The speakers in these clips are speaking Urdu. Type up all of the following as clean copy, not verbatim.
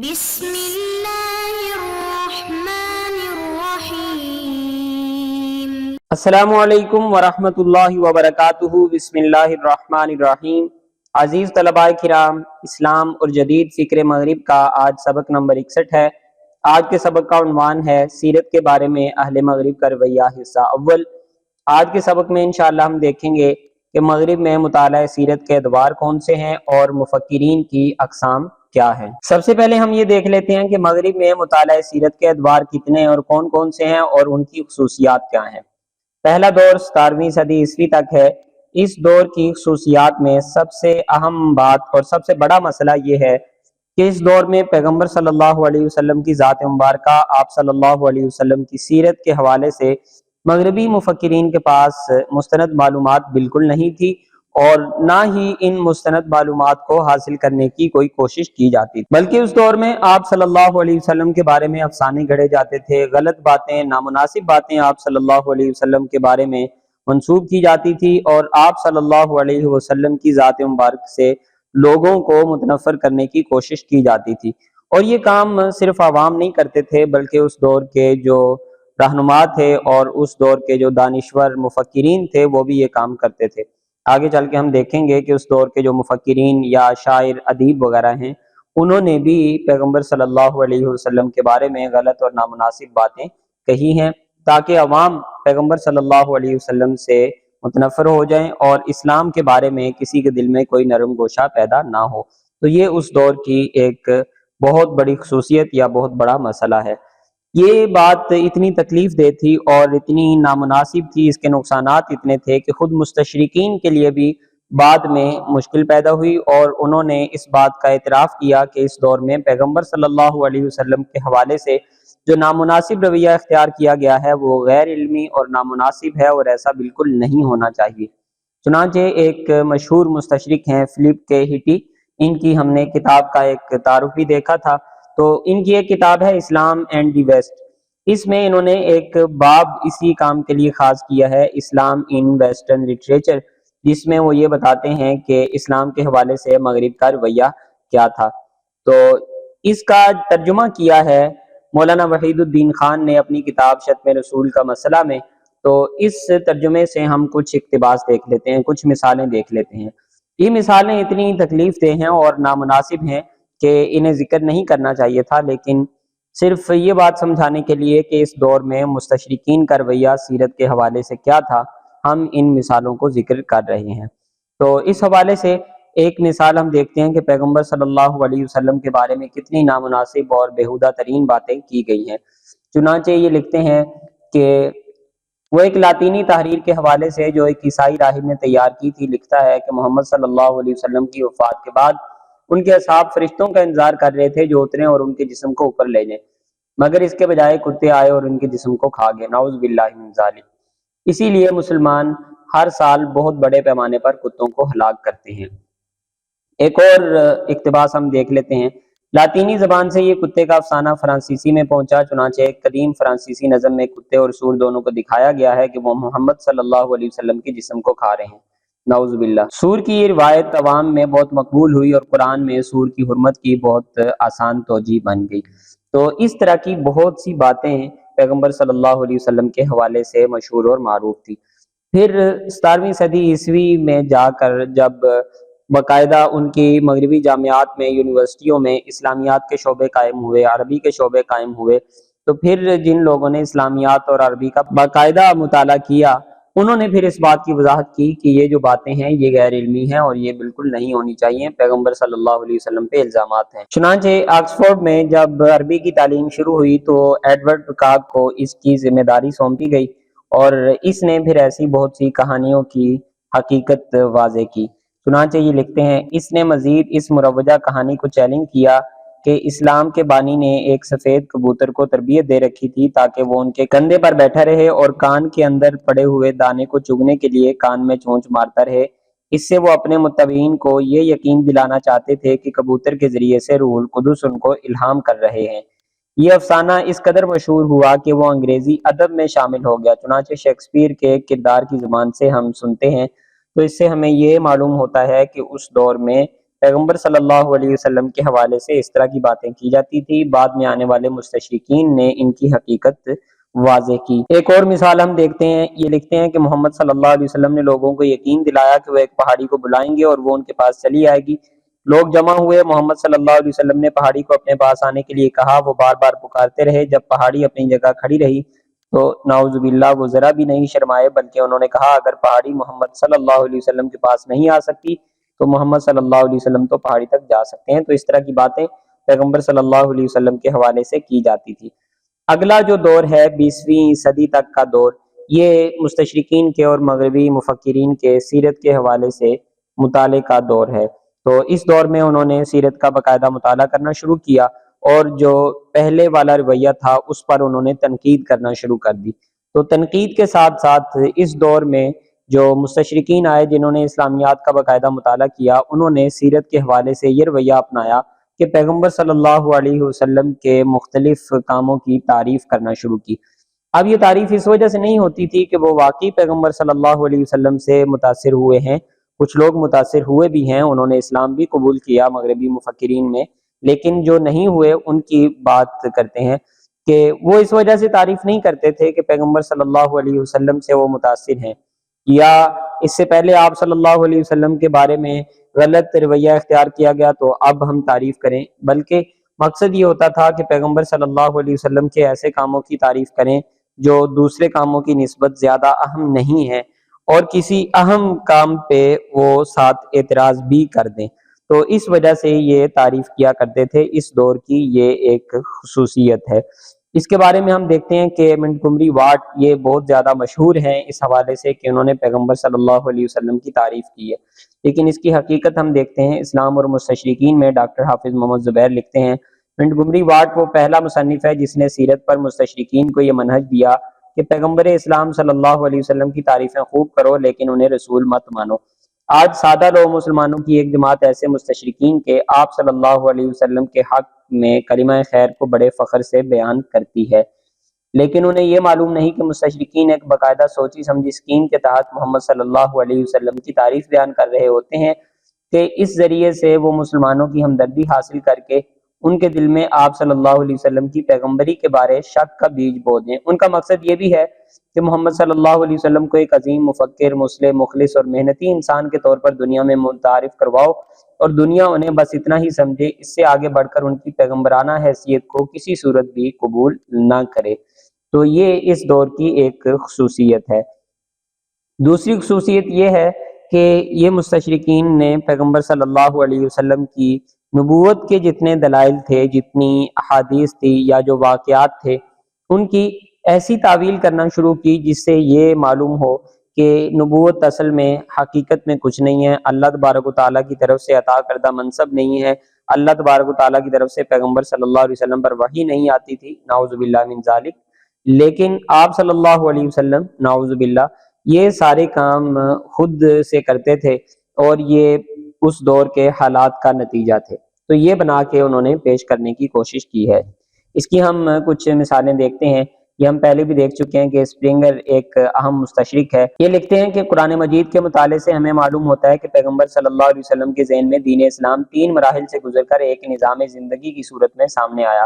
بسم اللہ الرحمن الرحیم۔ السلام علیکم ورحمۃ اللہ وبرکاتہ۔ بسم اللہ الرحمن الرحیم۔ عزیز طلباء کرام، اسلام اور جدید فکر مغرب کا آج سبق نمبر 61 ہے۔ آج کے سبق کا عنوان ہے سیرت کے بارے میں اہل مغرب کا رویہ، حصہ اول۔ آج کے سبق میں انشاءاللہ ہم دیکھیں گے کہ مغرب میں مطالعہ سیرت کے ادوار کون سے ہیں اور مفکرین کی اقسام کیا ہے۔ سب سے پہلے ہم یہ دیکھ لیتے ہیں کہ مغرب میں مطالعہ سیرت کے ادوار کتنے اور کون کون سے ہیں اور ان کی خصوصیات کیا ہیں۔ پہلا دور 17ویں صدی عیسوی تک ہے۔ اس دور کی خصوصیات میں سب سے اہم بات اور سب سے بڑا مسئلہ یہ ہے کہ اس دور میں پیغمبر صلی اللہ علیہ وسلم کی ذات مبارکہ، آپ صلی اللہ علیہ وسلم کی سیرت کے حوالے سے مغربی مفکرین کے پاس مستند معلومات بالکل نہیں تھی، اور نہ ہی ان مستند معلومات کو حاصل کرنے کی کوئی کوشش کی جاتی تھی، بلکہ اس دور میں آپ صلی اللہ علیہ وسلم کے بارے میں افسانے گھڑے جاتے تھے، غلط باتیں، نامناسب باتیں آپ صلی اللہ علیہ وسلم کے بارے میں منسوب کی جاتی تھی، اور آپ صلی اللہ علیہ وسلم کی ذات مبارک سے لوگوں کو متنفر کرنے کی کوشش کی جاتی تھی۔ اور یہ کام صرف عوام نہیں کرتے تھے، بلکہ اس دور کے جو رہنما تھے اور اس دور کے جو دانشور مفکرین تھے وہ بھی یہ کام کرتے تھے۔ آگے چل کے ہم دیکھیں گے کہ اس دور کے جو مفکرین یا شاعر، ادیب وغیرہ ہیں، انہوں نے بھی پیغمبر صلی اللہ علیہ وسلم کے بارے میں غلط اور نامناسب باتیں کہی ہیں، تاکہ عوام پیغمبر صلی اللہ علیہ وسلم سے متنفر ہو جائیں اور اسلام کے بارے میں کسی کے دل میں کوئی نرم گوشہ پیدا نہ ہو۔ تو یہ اس دور کی ایک بہت بڑی خصوصیت یا بہت بڑا مسئلہ ہے۔ یہ بات اتنی تکلیف دہ تھی اور اتنی نامناسب تھی، اس کے نقصانات اتنے تھے کہ خود مستشرقین کے لیے بھی بعد میں مشکل پیدا ہوئی، اور انہوں نے اس بات کا اعتراف کیا کہ اس دور میں پیغمبر صلی اللہ علیہ وسلم کے حوالے سے جو نامناسب رویہ اختیار کیا گیا ہے وہ غیر علمی اور نامناسب ہے، اور ایسا بالکل نہیں ہونا چاہیے۔ چنانچہ ایک مشہور مستشرق ہیں فلپ کے ہٹی، ان کی ہم نے کتاب کا ایک تعارف بھی دیکھا تھا۔ تو ان کی ایک کتاب ہے اسلام اینڈ دی ویسٹ، اس میں انہوں نے ایک باب اسی کام کے لیے خاص کیا ہے، اسلام ان ویسٹرن لٹریچر، جس میں وہ یہ بتاتے ہیں کہ اسلام کے حوالے سے مغرب کا رویہ کیا تھا۔ تو اس کا ترجمہ کیا ہے مولانا وحید الدین خان نے اپنی کتاب شتم رسول کا مسئلہ میں۔ تو اس ترجمے سے ہم کچھ اقتباس دیکھ لیتے ہیں، کچھ مثالیں دیکھ لیتے ہیں۔ یہ مثالیں اتنی تکلیف دہ ہیں اور نامناسب ہیں کہ انہیں ذکر نہیں کرنا چاہیے تھا، لیکن صرف یہ بات سمجھانے کے لیے کہ اس دور میں مستشرقین کا رویہ سیرت کے حوالے سے کیا تھا، ہم ان مثالوں کو ذکر کر رہے ہیں۔ تو اس حوالے سے ایک مثال ہم دیکھتے ہیں کہ پیغمبر صلی اللہ علیہ وسلم کے بارے میں کتنی نامناسب اور بیہودہ ترین باتیں کی گئی ہیں۔ چنانچہ یہ لکھتے ہیں کہ وہ ایک لاطینی تحریر کے حوالے سے جو ایک عیسائی راہب نے تیار کی تھی، لکھتا ہے کہ محمد صلی اللہ علیہ وسلم کی وفات کے بعد ان کے اصحاب فرشتوں کا انتظار کر رہے تھے جو اتریں اور ان کے جسم کو اوپر لے جائیں، مگر اس کے بجائے کتے آئے اور ان کے جسم کو کھا گئے، نعوذ باللہ من ذالک۔ اسی لیے مسلمان ہر سال بہت بڑے پیمانے پر کتوں کو ہلاک کرتے ہیں۔ ایک اور اقتباس ہم دیکھ لیتے ہیں۔ لاطینی زبان سے یہ کتے کا افسانہ فرانسیسی میں پہنچا، چنانچہ ایک قدیم فرانسیسی نظم میں کتے اور سور دونوں کو دکھایا گیا ہے کہ وہ محمد صلی اللہ علیہ وسلم کے جسم کو کھا رہے ہیں، نعوذ باللہ۔ سور کی یہ روایت عوام میں بہت مقبول ہوئی اور قرآن میں سور کی حرمت کی بہت آسان توجیہ بن گئی۔ تو اس طرح کی بہت سی باتیں پیغمبر صلی اللہ علیہ وسلم کے حوالے سے مشہور اور معروف تھی۔ پھر 17ویں صدی عیسوی میں جا کر جب باقاعدہ ان کی مغربی جامعات میں، یونیورسٹیوں میں اسلامیات کے شعبے قائم ہوئے، عربی کے شعبے قائم ہوئے، تو پھر جن لوگوں نے اسلامیات اور عربی کا باقاعدہ مطالعہ کیا، انہوں نے پھر اس بات کی وضاحت کی کہ یہ جو باتیں ہیں یہ غیر علمی ہیں اور یہ بالکل نہیں ہونی چاہیے، پیغمبر صلی اللہ علیہ وسلم پہ الزامات ہیں۔ چنانچہ آکسفورڈ میں جب عربی کی تعلیم شروع ہوئی تو ایڈورڈ پکاک کو اس کی ذمہ داری سونپی گئی، اور اس نے پھر ایسی بہت سی کہانیوں کی حقیقت واضح کی۔ چنانچہ یہ لکھتے ہیں، اس نے مزید اس مروجہ کہانی کو چیلنج کیا کہ اسلام کے بانی نے ایک سفید کبوتر کو تربیت دے رکھی تھی تاکہ وہ ان کے کندھے پر بیٹھا رہے اور کان کے اندر پڑے ہوئے دانے کو چگنے کے لیے کان میں چونچ مارتا رہے۔ اس سے وہ اپنے متبعین کو یہ یقین دلانا چاہتے تھے کہ کبوتر کے ذریعے سے روح القدس ان کو الہام کر رہے ہیں۔ یہ افسانہ اس قدر مشہور ہوا کہ وہ انگریزی ادب میں شامل ہو گیا، چنانچہ شیکسپیئر کے کردار کی زبان سے ہم سنتے ہیں تو اس سے ہمیں یہ معلوم ہوتا ہے کہ اس دور میں پیغمبر صلی اللہ علیہ وسلم کے حوالے سے اس طرح کی باتیں کی جاتی تھی، بعد میں آنے والے مستشرقین نے ان کی حقیقت واضح کی۔ ایک اور مثال ہم دیکھتے ہیں، یہ لکھتے ہیں کہ محمد صلی اللہ علیہ وسلم نے لوگوں کو یقین دلایا کہ وہ ایک پہاڑی کو بلائیں گے اور وہ ان کے پاس چلی آئے گی۔ لوگ جمع ہوئے، محمد صلی اللہ علیہ وسلم نے پہاڑی کو اپنے پاس آنے کے لیے کہا، وہ بار بار پکارتے رہے۔ جب پہاڑی اپنی جگہ کھڑی رہی تو نعوذ باللہ وہ ذرا بھی نہیں شرمائے، بلکہ انہوں نے کہا اگر پہاڑی محمد صلی اللہ علیہ وسلم کے پاس نہیں آ سکتی تو محمد صلی اللہ علیہ وسلم تو پہاڑی تک جا سکتے ہیں۔ تو اس طرح کی باتیں پیغمبر صلی اللہ علیہ وسلم کے حوالے سے کی جاتی تھی۔ اگلا جو دور ہے 20ویں صدی تک کا دور، یہ مستشرقین کے اور مغربی مفکرین کے سیرت کے حوالے سے مطالعے کا دور ہے۔ تو اس دور میں انہوں نے سیرت کا باقاعدہ مطالعہ کرنا شروع کیا اور جو پہلے والا رویہ تھا اس پر انہوں نے تنقید کرنا شروع کر دی۔ تو تنقید کے ساتھ ساتھ اس دور میں جو مستشرقین آئے جنہوں نے اسلامیات کا باقاعدہ مطالعہ کیا، انہوں نے سیرت کے حوالے سے یہ رویہ اپنایا کہ پیغمبر صلی اللہ علیہ وسلم کے مختلف کاموں کی تعریف کرنا شروع کی۔ اب یہ تعریف اس وجہ سے نہیں ہوتی تھی کہ وہ واقعی پیغمبر صلی اللہ علیہ وسلم سے متاثر ہوئے ہیں، کچھ لوگ متاثر ہوئے بھی ہیں، انہوں نے اسلام بھی قبول کیا مغربی مفکرین میں، لیکن جو نہیں ہوئے ان کی بات کرتے ہیں کہ وہ اس وجہ سے تعریف نہیں کرتے تھے کہ پیغمبر صلی اللہ علیہ وسلم سے وہ متاثر ہیں یا اس سے پہلے آپ صلی اللہ علیہ وسلم کے بارے میں غلط رویہ اختیار کیا گیا تو اب ہم تعریف کریں، بلکہ مقصد یہ ہوتا تھا کہ پیغمبر صلی اللہ علیہ وسلم کے ایسے کاموں کی تعریف کریں جو دوسرے کاموں کی نسبت زیادہ اہم نہیں ہیں اور کسی اہم کام پہ وہ ساتھ اعتراض بھی کر دیں۔ تو اس وجہ سے یہ تعریف کیا کرتے تھے، اس دور کی یہ ایک خصوصیت ہے۔ اس کے بارے میں ہم دیکھتے ہیں کہ منٹگمری واٹ یہ بہت زیادہ مشہور ہیں اس حوالے سے کہ انہوں نے پیغمبر صلی اللہ علیہ وسلم کی تعریف کی ہے، لیکن اس کی حقیقت ہم دیکھتے ہیں اسلام اور مستشرقین میں۔ ڈاکٹر حافظ محمد زبیر لکھتے ہیں منٹگمری واٹ وہ پہلا مصنف ہے جس نے سیرت پر مستشرقین کو یہ منہج دیا کہ پیغمبر اسلام صلی اللہ علیہ وسلم کی تعریفیں خوب کرو لیکن انہیں رسول مت مانو۔ آج سادہ لوگ مسلمانوں کی ایک جماعت ایسے مستشرقین کے آپ صلی اللہ علیہ وسلم کے حق میں کلمہ خیر کو بڑے فخر سے بیان کرتی ہے، لیکن انہیں یہ معلوم نہیں کہ مستشرقین ایک باقاعدہ سوچی سمجھی اسکیم کے تحت محمد صلی اللہ علیہ وسلم کی تعریف بیان کر رہے ہوتے ہیں کہ اس ذریعے سے وہ مسلمانوں کی ہمدردی حاصل کر کے ان کے دل میں آپ صلی اللہ علیہ وسلم کی پیغمبری کے بارے شک کا بیج بو دیں۔ ان کا مقصد یہ بھی ہے کہ محمد صلی اللہ علیہ وسلم کو ایک عظیم مفکر، مصلح، مخلص اور محنتی انسان کے طور پر دنیا میں متعارف کرواؤ اور دنیا انہیں بس اتنا ہی سمجھے، اس سے آگے بڑھ کر ان کی پیغمبرانہ حیثیت کو کسی صورت بھی قبول نہ کرے۔ تو یہ اس دور کی ایک خصوصیت ہے۔ دوسری خصوصیت یہ ہے کہ یہ مستشرقین نے پیغمبر صلی اللہ علیہ وسلم کی نبوت کے جتنے دلائل تھے، جتنی احادیث تھی یا جو واقعات تھے، ان کی ایسی تعویل کرنا شروع کی جس سے یہ معلوم ہو کہ نبوت اصل میں حقیقت میں کچھ نہیں ہے، اللہ تبارک و تعالیٰ کی طرف سے عطا کردہ منصب نہیں ہے، اللہ تبارک و تعالیٰ کی طرف سے پیغمبر صلی اللہ علیہ وسلم پر وحی نہیں آتی تھی، نعوذ باللہ من ذالک، لیکن آپ صلی اللہ علیہ وسلم نعوذ باللہ یہ سارے کام خود سے کرتے تھے اور یہ اس دور کے حالات کا نتیجہ تھے۔ تو یہ بنا کے انہوں نے پیش کرنے کی کوشش کی ہے۔ اس کی ہم کچھ مثالیں دیکھتے ہیں، یہ ہم پہلے بھی دیکھ چکے ہیں کہ اسپرنگر ایک اہم مستشرق ہے۔ یہ لکھتے ہیں کہ قرآن مجید کے مطالعے سے ہمیں معلوم ہوتا ہے کہ پیغمبر صلی اللہ علیہ وسلم کے ذہن میں دین اسلام 3 مراحل سے گزر کر ایک نظام زندگی کی صورت میں سامنے آیا۔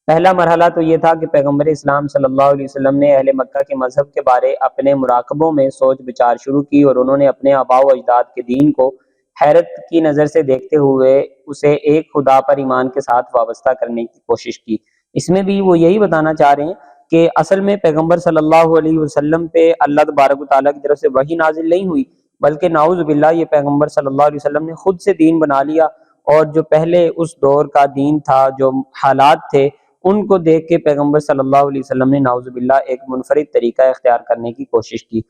پہلا مرحلہ تو یہ تھا کہ پیغمبر اسلام صلی اللہ علیہ وسلم نے اہل مکہ کے مذہب کے بارے اپنے مراقبوں میں سوچ بچار شروع کی اور انہوں نے اپنے آباء و اجداد کے دین کو حیرت کی نظر سے دیکھتے ہوئے اسے ایک خدا پر ایمان کے ساتھ وابستہ کرنے کی کوشش کی۔ اس میں بھی وہ یہی بتانا چاہ رہے ہیں کہ اصل میں پیغمبر صلی اللہ علیہ وسلم پہ اللہ تبارک و تعالیٰ کی طرف سے وحی نازل نہیں ہوئی، بلکہ نعوذ باللہ یہ پیغمبر صلی اللہ علیہ وسلم نے خود سے دین بنا لیا، اور جو پہلے اس دور کا دین تھا، جو حالات تھے، ان کو دیکھ کے پیغمبر صلی اللہ علیہ وسلم نے نعوذ باللہ ایک منفرد طریقہ اختیار کرنے کی کوشش کی۔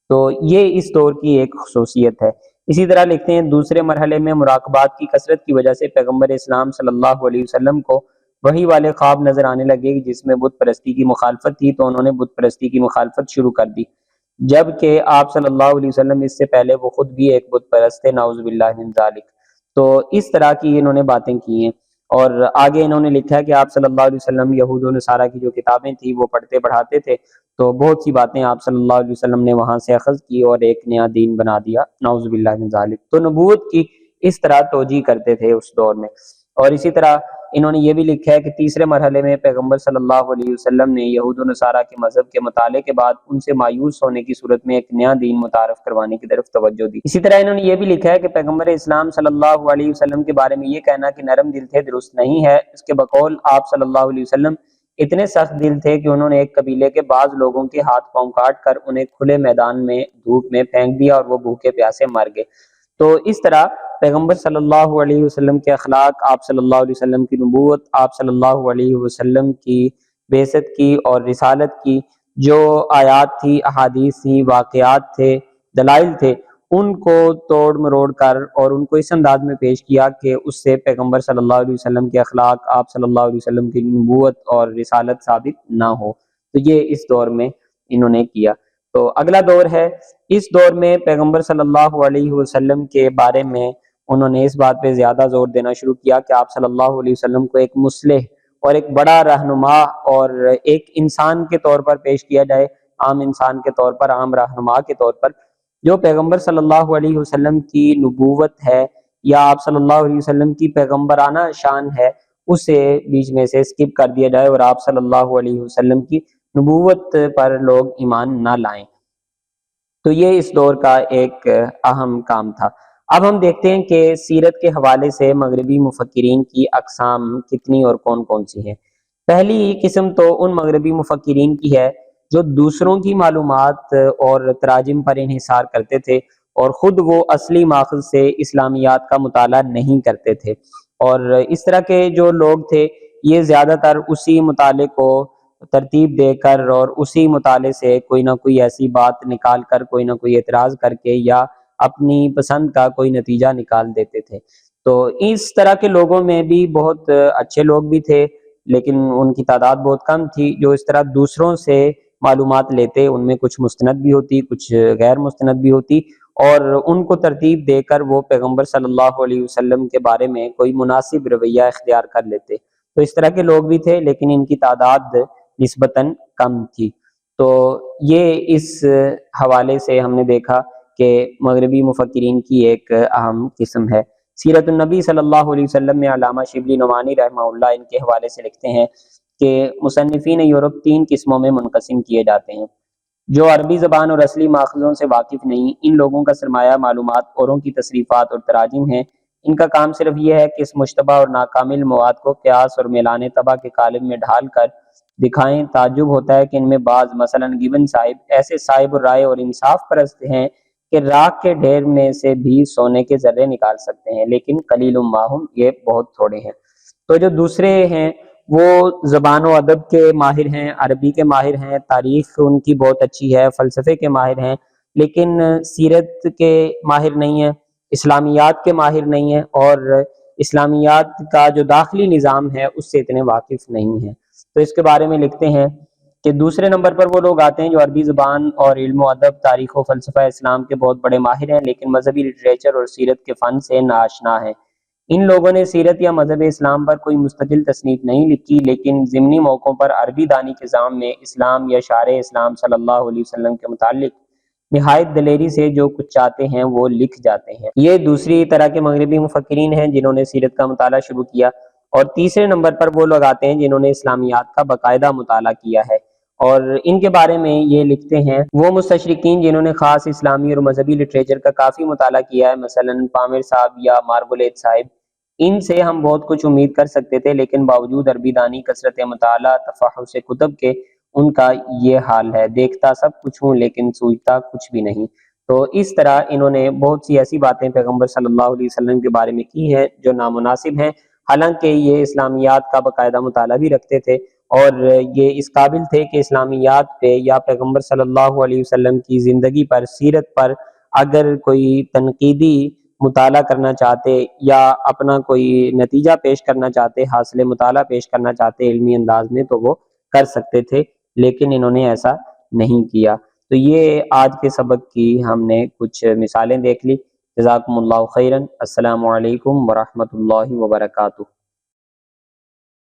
تو یہ اس دور کی ایک خصوصیت ہے۔ اسی طرح لکھتے ہیں دوسرے مرحلے میں مراقبات کی کثرت کی وجہ سے پیغمبر اسلام صلی اللہ علیہ وسلم کو وہی والے خواب نظر آنے لگے جس میں بت پرستی کی مخالفت تھی، تو انہوں نے بت پرستی کی مخالفت شروع کر دی، جبکہ آپ صلی اللہ علیہ وسلم اس سے پہلے وہ خود بھی ایک بت پرست تھے، نعوذ باللہ من ذالک۔ تو اس طرح کی انہوں نے باتیں کی ہیں، اور آگے انہوں نے لکھا ہے کہ آپ صلی اللہ علیہ وسلم یہود و نصارہ کی جو کتابیں تھیں وہ پڑھتے پڑھاتے تھے، تو بہت سی باتیں آپ صلی اللہ علیہ وسلم نے وہاں سے اخذ کی اور ایک نیا دین بنا دیا، نعوذ باللہ من ذالک۔ تو نبوت کی اس طرح توجیہ کرتے تھے اس دور میں۔ اور اسی طرح انہوں نے یہ بھی لکھا ہے کہ تیسرے مرحلے میں پیغمبر صلی اللہ علیہ وسلم نے یہود و نصارہ کے مذہب کے مطالعے کے بعد ان سے مایوس ہونے کی صورت میں ایک نیا دین متعارف کروانے کی طرف توجہ دی۔ اسی طرح انہوں نے یہ بھی لکھا ہے کہ پیغمبر اسلام صلی اللہ علیہ وسلم کے بارے میں یہ کہنا کہ نرم دل تھے درست نہیں ہے۔ اس کے بقول آپ صلی اللہ علیہ وسلم اتنے سخت دل تھے کہ انہوں نے ایک قبیلے کے بعض لوگوں کے ہاتھ پاؤں کاٹ کر انہیں کھلے میدان میں دھوپ میں پھینک دیا اور وہ بھوکے پیاسے مر گئے۔ تو اس طرح پیغمبر صلی اللہ علیہ وسلم کے اخلاق، آپ صلی اللہ علیہ وسلم کی نبوت، آپ صلی اللہ علیہ وسلم کی بعثت کی اور رسالت کی جو آیات تھی، احادیث تھی، واقعات تھے، دلائل تھے، ان کو توڑ مروڑ کر اور ان کو اس انداز میں پیش کیا کہ اس سے پیغمبر صلی اللہ علیہ وسلم کے اخلاق، آپ صلی اللہ علیہ وسلم کی نبوت اور رسالت ثابت نہ ہو۔ تو یہ اس دور میں انہوں نے کیا۔ تو اگلا دور ہے، اس دور میں پیغمبر صلی اللہ علیہ وسلم کے بارے میں انہوں نے اس بات پہ زیادہ زور دینا شروع کیا کہ آپ صلی اللہ علیہ وسلم کو ایک مصلح اور ایک بڑا رہنما اور ایک انسان کے طور پر پیش کیا جائے، عام انسان کے طور پر، عام رہنما کے طور پر۔ جو پیغمبر صلی اللہ علیہ وسلم کی نبوت ہے یا آپ صلی اللہ علیہ وسلم کی پیغمبرانہ شان ہے، اسے بیچ میں سے سکپ کر دیا جائے اور آپ صلی اللہ علیہ وسلم کی نبوت پر لوگ ایمان نہ لائیں۔ تو یہ اس دور کا ایک اہم کام تھا۔ اب ہم دیکھتے ہیں کہ سیرت کے حوالے سے مغربی مفکرین کی اقسام کتنی اور کون کون سی ہیں۔ پہلی قسم تو ان مغربی مفکرین کی ہے جو دوسروں کی معلومات اور تراجم پر انحصار کرتے تھے اور خود وہ اصلی ماخذ سے اسلامیات کا مطالعہ نہیں کرتے تھے، اور اس طرح کے جو لوگ تھے یہ زیادہ تر اسی مطالعے کو ترتیب دے کر اور اسی مطالعے سے کوئی نہ کوئی ایسی بات نکال کر، کوئی نہ کوئی اعتراض کر کے یا اپنی پسند کا کوئی نتیجہ نکال دیتے تھے۔ تو اس طرح کے لوگوں میں بھی بہت اچھے لوگ بھی تھے، لیکن ان کی تعداد بہت کم تھی جو اس طرح دوسروں سے معلومات لیتے۔ ان میں کچھ مستند بھی ہوتی، کچھ غیر مستند بھی ہوتی، اور ان کو ترتیب دے کر وہ پیغمبر صلی اللہ علیہ وسلم کے بارے میں کوئی مناسب رویہ اختیار کر لیتے۔ تو اس طرح کے لوگ بھی تھے، لیکن ان کی تعداد نسبتاً کم تھی۔ تو یہ اس حوالے سے ہم نے دیکھا کہ مغربی مفکرین کی ایک اہم قسم ہے۔ سیرت النبی صلی اللہ علیہ وسلم میں علامہ شبلی نعمانی رحمہ اللہ ان کے حوالے سے لکھتے ہیں کہ مصنفین یورپ تین قسموں میں منقسم کیے جاتے ہیں۔ جو عربی زبان اور اصلی ماخذوں سے واقف نہیں، ان لوگوں کا سرمایہ معلومات اوروں کی تصریفات اور تراجم ہیں۔ ان کا کام صرف یہ ہے کہ اس مشتبہ اور ناکامل مواد کو قیاس اور میلان طبع کے قالب میں ڈھال کر دکھائیں۔ تعجب ہوتا ہے کہ ان میں بعض، مثلاً گبن صاحب، ایسے صاحب الرائے اور انصاف پرست ہیں کہ راکھ کے ڈھیر میں سے بھی سونے کے ذرے نکال سکتے ہیں، لیکن قلیل ماہم، یہ بہت تھوڑے ہیں۔ تو جو دوسرے ہیں وہ زبان و ادب کے ماہر ہیں، عربی کے ماہر ہیں، تاریخ ان کی بہت اچھی ہے، فلسفے کے ماہر ہیں، لیکن سیرت کے ماہر نہیں ہیں، اسلامیات کے ماہر نہیں ہیں، اور اسلامیات کا جو داخلی نظام ہے اس سے اتنے واقف نہیں ہیں۔ تو اس کے بارے میں لکھتے ہیں کہ دوسرے نمبر پر وہ لوگ آتے ہیں جو عربی زبان اور علم و ادب، تاریخ و فلسفہ اسلام کے بہت بڑے ماہر ہیں، لیکن مذہبی لٹریچر اور سیرت کے فن سے ناآشنا ہیں۔ ان لوگوں نے سیرت یا مذہب اسلام پر کوئی مستقل تصنیف نہیں لکھی، لیکن ضمنی موقعوں پر عربی دانی کے ذام میں اسلام یا شارع اسلام صلی اللہ علیہ وسلم کے متعلق نہایت دلیری سے جو کچھ چاہتے ہیں وہ لکھ جاتے ہیں۔ یہ دوسری طرح کے مغربی مفکرین ہیں جنہوں نے سیرت کا مطالعہ شروع کیا۔ اور تیسرے نمبر پر وہ لوگ آتے ہیں جنہوں نے اسلامیات کا باقاعدہ مطالعہ کیا ہے، اور ان کے بارے میں یہ لکھتے ہیں وہ مستشرقین جنہوں نے خاص اسلامی اور مذہبی لٹریچر کا کافی مطالعہ کیا ہے، مثلا پامر صاحب یا مارگولیت صاحب۔ ان سے ہم بہت کچھ امید کر سکتے تھے، لیکن باوجود عربی دانی، کثرت مطالعہ، تفحص کتب کے، ان کا یہ حال ہے، دیکھتا سب کچھ ہوں لیکن سوچتا کچھ بھی نہیں۔ تو اس طرح انہوں نے بہت سی ایسی باتیں پیغمبر صلی اللہ علیہ وسلم کے بارے میں کی ہیں جو نامناسب ہیں، حالانکہ یہ اسلامیات کا باقاعدہ مطالعہ بھی رکھتے تھے، اور یہ اس قابل تھے کہ اسلامیات پہ یا پیغمبر صلی اللہ علیہ وسلم کی زندگی پر، سیرت پر اگر کوئی تنقیدی مطالعہ کرنا چاہتے یا اپنا کوئی نتیجہ پیش کرنا چاہتے، حاصل مطالعہ پیش کرنا چاہتے علمی انداز میں، تو وہ کر سکتے تھے، لیکن انہوں نے ایسا نہیں کیا۔ تو یہ آج کے سبق کی ہم نے کچھ مثالیں دیکھ لی۔ جزاکم اللہ خیرا۔ السلام علیکم ورحمۃ اللہ وبرکاتہ۔